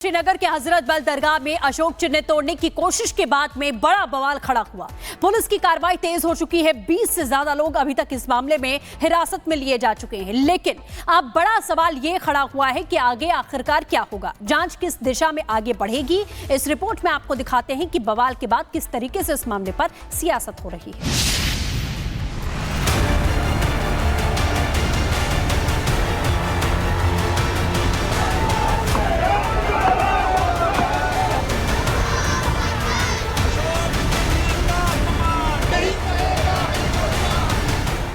श्रीनगर के हजरत बल दरगाह में अशोक चिन्ह तोड़ने की कोशिश के बाद में बड़ा बवाल खड़ा हुआ। पुलिस की कार्रवाई तेज हो चुकी है। 20 से ज्यादा लोग अभी तक इस मामले में हिरासत में लिए जा चुके हैं, लेकिन अब बड़ा सवाल यह खड़ा हुआ है कि आगे आखिरकार क्या होगा, जांच किस दिशा में आगे बढ़ेगी। इस रिपोर्ट में आपको दिखाते हैं कि बवाल के बाद किस तरीके से इस मामले पर सियासत हो रही है।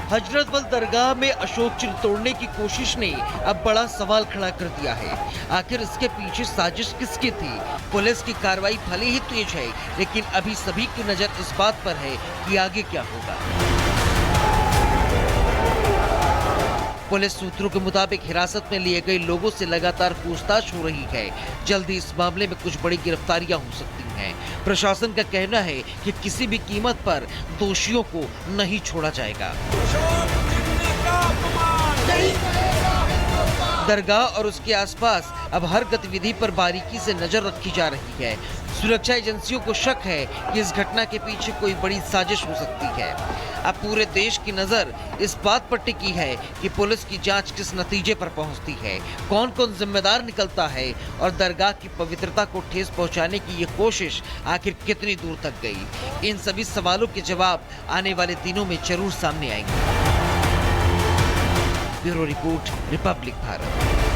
हजरत बल दरगाह में अशोक चिन्ह तोड़ने की कोशिश ने अब बड़ा सवाल खड़ा कर दिया है। आखिर इसके पीछे साजिश किसकी थी? पुलिस की कार्रवाई भले ही तेज है, लेकिन अभी सभी की नजर इस बात पर है कि आगे क्या होगा। पुलिस सूत्रों के मुताबिक हिरासत में लिए गए लोगों से लगातार पूछताछ हो रही है। जल्दी इस मामले में कुछ बड़ी गिरफ्तारियां हो सकती हैं। प्रशासन का कहना है कि किसी भी कीमत पर दोषियों को नहीं छोड़ा जाएगा। दरगाह और उसके आसपास अब हर गतिविधि पर बारीकी से नजर रखी जा रही है। सुरक्षा एजेंसियों को शक है कि इस घटना के पीछे कोई बड़ी साजिश हो सकती है। अब पूरे देश की नजर इस बात पर टिकी है कि पुलिस की जांच किस नतीजे पर पहुंचती है, कौन कौन जिम्मेदार निकलता है और दरगाह की पवित्रता को ठेस पहुंचाने की ये कोशिश आखिर कितनी दूर तक गई। इन सभी सवालों के जवाब आने वाले दिनों में जरूर सामने आएंगे। Bureau report, Republic Bharat.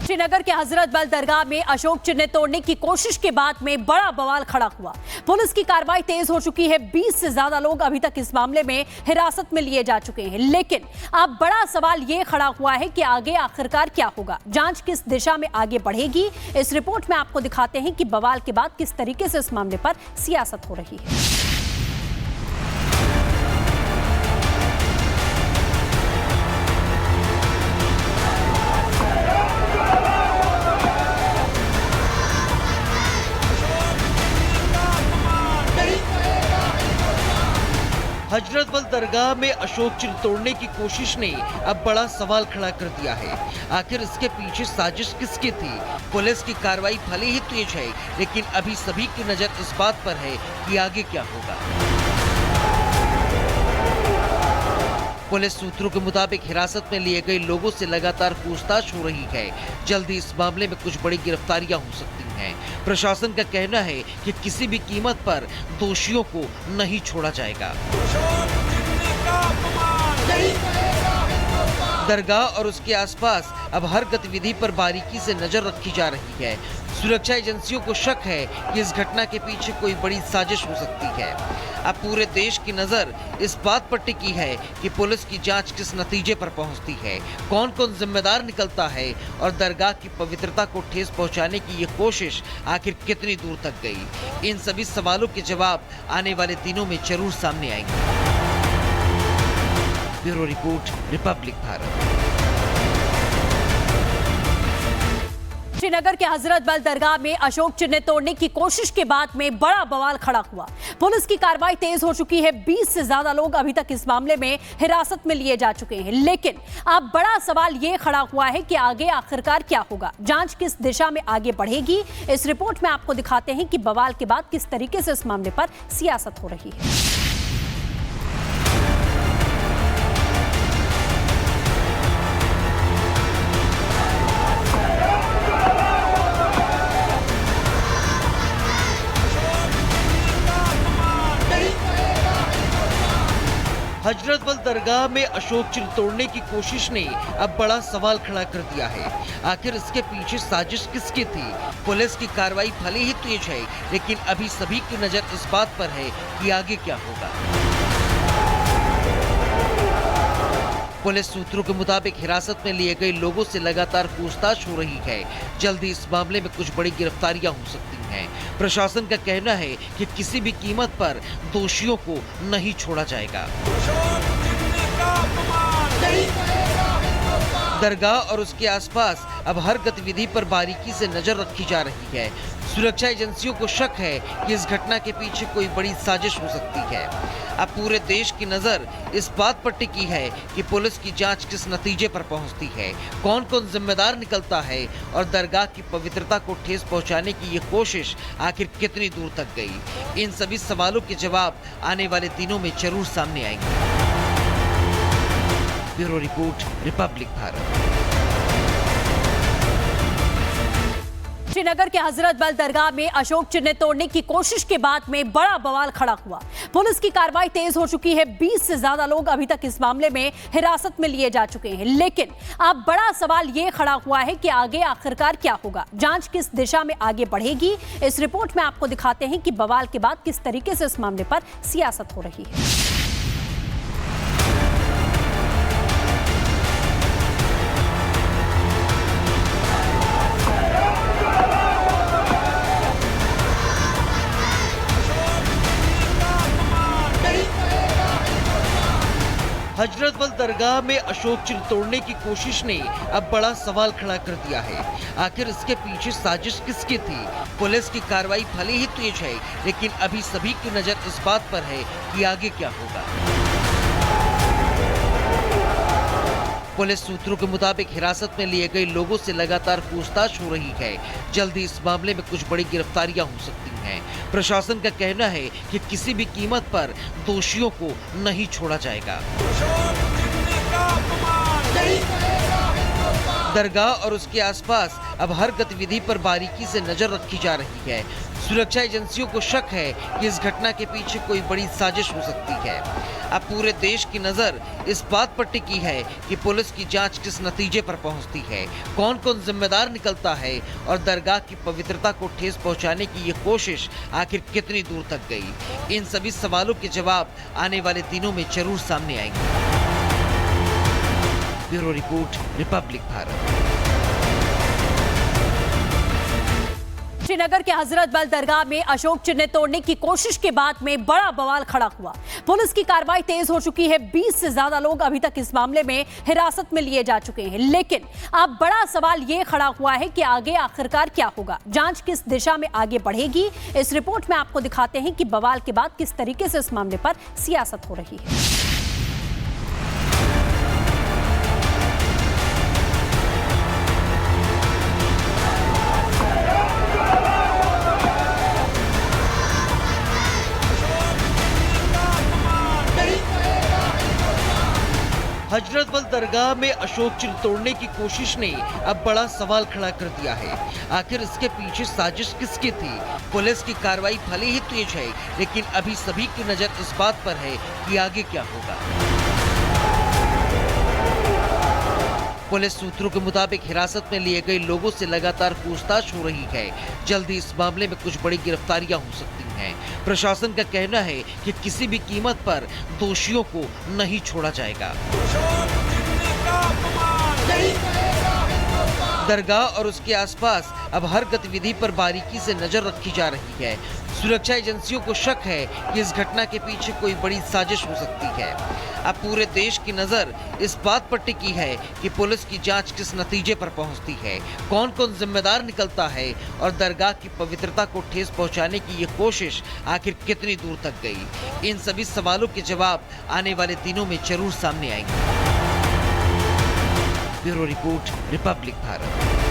Srinagar के हजरत बल दरगाह में अशोक चिन्ह तोड़ने की कोशिश के बाद में बड़ा बवाल खड़ा हुआ। पुलिस की कार्रवाई तेज हो चुकी है। 20 से ज्यादा लोग अभी तक इस मामले में हिरासत में लिए जा चुके हैं, लेकिन अब बड़ा सवाल यह खड़ा हुआ है कि आगे आखिरकार क्या होगा, जांच किस दिशा में आगे बढ़ेगी। इस रिपोर्ट में आपको दिखाते हैं कि बवाल के बाद किस तरीके से इस मामले पर सियासत हो रही है। हजरत बल दरगाह में अशोक चिन्ह तोड़ने की कोशिश ने अब बड़ा सवाल खड़ा कर दिया है। आखिर इसके पीछे साजिश किसकी थी? पुलिस की कार्रवाई भले ही तेज है, लेकिन अभी सभी की नजर इस बात पर है कि आगे क्या होगा। पुलिस सूत्रों के मुताबिक हिरासत में लिए गए लोगों से लगातार पूछताछ हो रही है। जल्दी इस मामले में कुछ बड़ी गिरफ्तारियां हो सकती हैं। प्रशासन का कहना है कि किसी भी कीमत पर दोषियों को नहीं छोड़ा जाएगा। दरगाह और उसके आसपास अब हर गतिविधि पर बारीकी से नजर रखी जा रही है। सुरक्षा एजेंसियों को शक है कि इस घटना के पीछे कोई बड़ी साजिश हो सकती है। अब पूरे देश की नजर इस बात पर टिकी है कि पुलिस की जांच किस नतीजे पर पहुंचती है, कौन कौन जिम्मेदार निकलता है और दरगाह की पवित्रता को ठेस पहुंचाने की ये कोशिश आखिर कितनी दूर तक गई। इन सभी सवालों के जवाब आने वाले दिनों में जरूर सामने आएंगे। Bureau report, Republic Bharat. Srinagar के हजरत बल दरगाह में अशोक चिन्ह तोड़ने की कोशिश के बाद में बड़ा बवाल खड़ा हुआ। पुलिस की कार्रवाई तेज हो चुकी है। 20 से ज्यादा लोग अभी तक इस मामले में हिरासत में लिए जा चुके हैं, लेकिन अब बड़ा सवाल यह खड़ा हुआ है कि आगे आखिरकार क्या होगा, जांच किस दिशा में आगे बढ़ेगी। इस रिपोर्ट में आपको दिखाते हैं कि बवाल के बाद किस तरीके से इस मामले पर सियासत हो रही है। हजरत बल दरगाह में अशोक चिन्ह तोड़ने की कोशिश ने अब बड़ा सवाल खड़ा कर दिया है। आखिर इसके पीछे साजिश किसकी थी? पुलिस की कार्रवाई भले ही तेज है, लेकिन अभी सभी की नजर इस बात पर है कि आगे क्या होगा। पुलिस सूत्रों के मुताबिक हिरासत में लिए गए लोगों से लगातार पूछताछ हो रही है। जल्दी इस मामले में कुछ बड़ी गिरफ्तारियां हो सकती हैं। प्रशासन का कहना है कि किसी भी कीमत पर दोषियों को नहीं छोड़ा जाएगा। दरगाह और उसके आसपास अब हर गतिविधि पर बारीकी से नजर रखी जा रही है। सुरक्षा एजेंसियों को शक है कि इस घटना के पीछे कोई बड़ी साजिश हो सकती है। अब पूरे देश की नजर इस बात पर टिकी है कि पुलिस की जांच किस नतीजे पर पहुंचती है, कौन कौन जिम्मेदार निकलता है और दरगाह की पवित्रता को ठेस पहुंचाने की ये कोशिश आखिर कितनी दूर तक गई। इन सभी सवालों के जवाब आने वाले दिनों में जरूर सामने आएंगे। Bureau report, Republic Bharat. Srinagar के हजरत बल दरगाह में अशोक चिन्ह तोड़ने की कोशिश के बाद में बड़ा बवाल खड़ा हुआ। पुलिस की कार्रवाई तेज हो चुकी है। 20 से ज्यादा लोग अभी तक इस मामले में हिरासत में लिए जा चुके हैं। लेकिन अब बड़ा सवाल यह खड़ा हुआ है कि आगे आखिरकार क्या होगा, जांच किस दिशा में आगे बढ़ेगी। इस रिपोर्ट में आपको दिखाते हैं कि बवाल के बाद किस तरीके से इस मामले पर सियासत हो रही है। हजरत बल दरगाह में अशोक चिन्ह तोड़ने की कोशिश ने अब बड़ा सवाल खड़ा कर दिया है। आखिर इसके पीछे साजिश किसकी थी? पुलिस की कार्रवाई भले ही तेज है, लेकिन अभी सभी की नजर इस बात पर है कि आगे क्या होगा। पुलिस सूत्रों के मुताबिक हिरासत में लिए गए लोगों से लगातार पूछताछ हो रही है। जल्दी इस मामले में कुछ बड़ी गिरफ्तारियां हो सकती हैं। प्रशासन का कहना है कि किसी भी कीमत पर दोषियों को नहीं छोड़ा जाएगा। दरगाह और उसके आसपास अब हर गतिविधि पर बारीकी से नजर रखी जा रही है। सुरक्षा एजेंसियों को शक है कि इस घटना के पीछे कोई बड़ी साजिश हो सकती है। अब पूरे देश की नजर इस बात पर टिकी है कि पुलिस की जांच किस नतीजे पर पहुंचती है, कौन कौन जिम्मेदार निकलता है और दरगाह की पवित्रता को ठेस पहुंचाने की ये कोशिश आखिर कितनी दूर तक गई। इन सभी सवालों के जवाब आने वाले दिनों में जरूर सामने आएंगे। Bureau report, Republic Bharat. Srinagar के हजरत बल दरगाह में अशोक चिन्ह तोड़ने की कोशिश के बाद में बड़ा बवाल खड़ा हुआ। पुलिस की कार्रवाई तेज हो चुकी है। 20 से ज्यादा लोग अभी तक इस मामले में हिरासत में लिए जा चुके हैं। लेकिन अब बड़ा सवाल यह खड़ा हुआ है कि आगे आखिरकार क्या होगा, जांच किस दिशा में आगे बढ़ेगी। इस रिपोर्ट में आपको दिखाते हैं कि बवाल के बाद किस तरीके से इस मामले पर सियासत हो रही है। हजरत बल दरगाह में अशोक चिन्ह तोड़ने की कोशिश ने अब बड़ा सवाल खड़ा कर दिया है। आखिर इसके पीछे साजिश किसकी थी? पुलिस की कार्रवाई भले ही तेज है, लेकिन अभी सभी की नजर इस बात पर है कि आगे क्या होगा। पुलिस सूत्रों के मुताबिक हिरासत में लिए गए लोगों से लगातार पूछताछ हो रही है। जल्दी इस मामले में कुछ बड़ी गिरफ्तारियां हो सकती हैं। प्रशासन का कहना है कि किसी भी कीमत पर दोषियों को नहीं छोड़ा जाएगा। दरगाह और उसके आसपास अब हर गतिविधि पर बारीकी से नजर रखी जा रही है। सुरक्षा एजेंसियों को शक है कि इस घटना के पीछे कोई बड़ी साजिश हो सकती है। अब पूरे देश की नजर इस बात पर टिकी है कि पुलिस की जांच किस नतीजे पर पहुंचती है, कौन कौन जिम्मेदार निकलता है और दरगाह की पवित्रता को ठेस पहुंचाने की ये कोशिश आखिर कितनी दूर तक गई। इन सभी सवालों के जवाब आने वाले दिनों में जरूर सामने आएंगे। Bureau report, Republic Bharat.